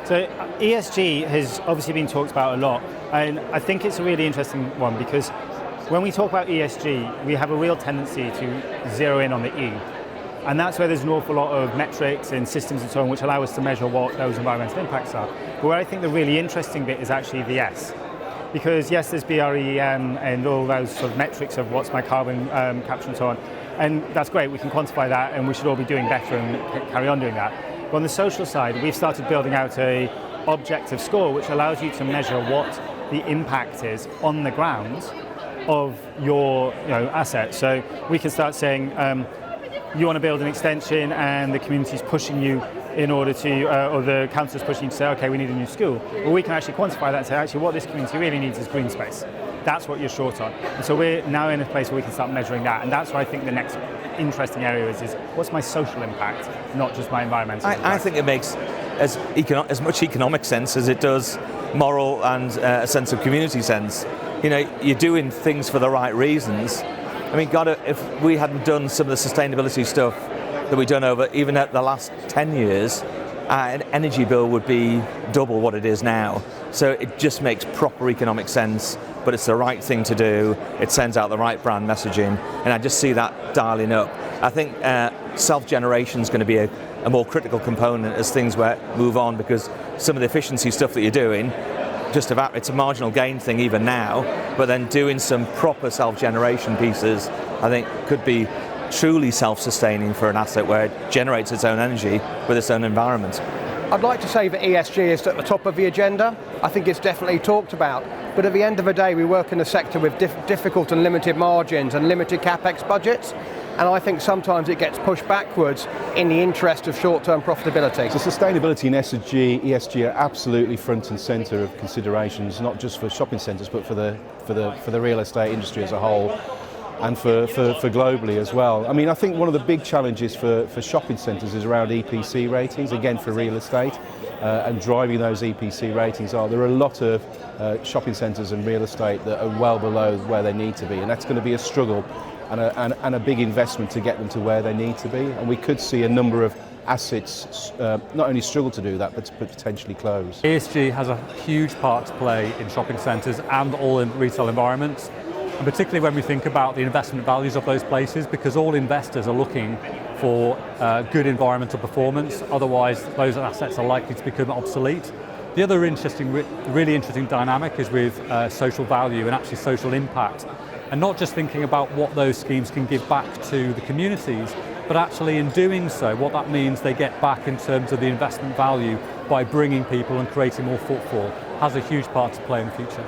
So ESG has obviously been talked about a lot, and I think it's a really interesting one because when we talk about ESG, we have a real tendency to zero in on the E. And that's where there's an awful lot of metrics and systems and so on which allow us to measure what those environmental impacts are. But where I think the really interesting bit is actually the S. Because yes, there's BREM and all those sort of metrics of what's my carbon capture and so on. And that's great, we can quantify that and we should all be doing better and carry on doing that. But on the social side, we've started building out a objective score which allows you to measure what the impact is on the ground of your assets. So we can start saying, you want to build an extension and the community's pushing you in order to, or the council's pushing you to say, okay, we need a new school. Well, we can actually quantify that and say, actually, what this community really needs is green space. That's what you're short on. And so we're now in a place where we can start measuring that. And that's where I think the next interesting area is what's my social impact, not just my environmental impact. I think it makes as much economic sense as it does moral and a sense of community sense. You're doing things for the right reasons. I mean, God, if we hadn't done some of the sustainability stuff that we've done over even at the last 10 years, an energy bill would be double what it is now. So it just makes proper economic sense, but it's the right thing to do. It sends out the right brand messaging, and I just see that dialing up. I think self-generation is going to be a more critical component as things move on, because some of the efficiency stuff that you're doing, it's a marginal gain thing even now, but then doing some proper self-generation pieces, I think could be truly self-sustaining for an asset where it generates its own energy with its own environment. I'd like to say that ESG is at the top of the agenda. I think it's definitely talked about, but at the end of the day we work in a sector with difficult and limited margins and limited capex budgets, and I think sometimes it gets pushed backwards in the interest of short-term profitability. So sustainability and ESG are absolutely front and centre of considerations, not just for shopping centres, but for the real estate industry as a whole, and for globally as well. I mean, I think one of the big challenges for shopping centres is around EPC ratings, again for real estate, and driving those EPC ratings are. There are a lot of shopping centres and real estate that are well below where they need to be, and that's going to be a struggle and a big investment to get them to where they need to be. And we could see a number of assets not only struggle to do that, but potentially close. ESG has a huge part to play in shopping centres and all in retail environments, and particularly when we think about the investment values of those places, because all investors are looking for good environmental performance, otherwise those assets are likely to become obsolete. The other really interesting dynamic is with social value and actually social impact, and not just thinking about what those schemes can give back to the communities, but actually in doing so, what that means they get back in terms of the investment value by bringing people and creating more footfall has a huge part to play in the future.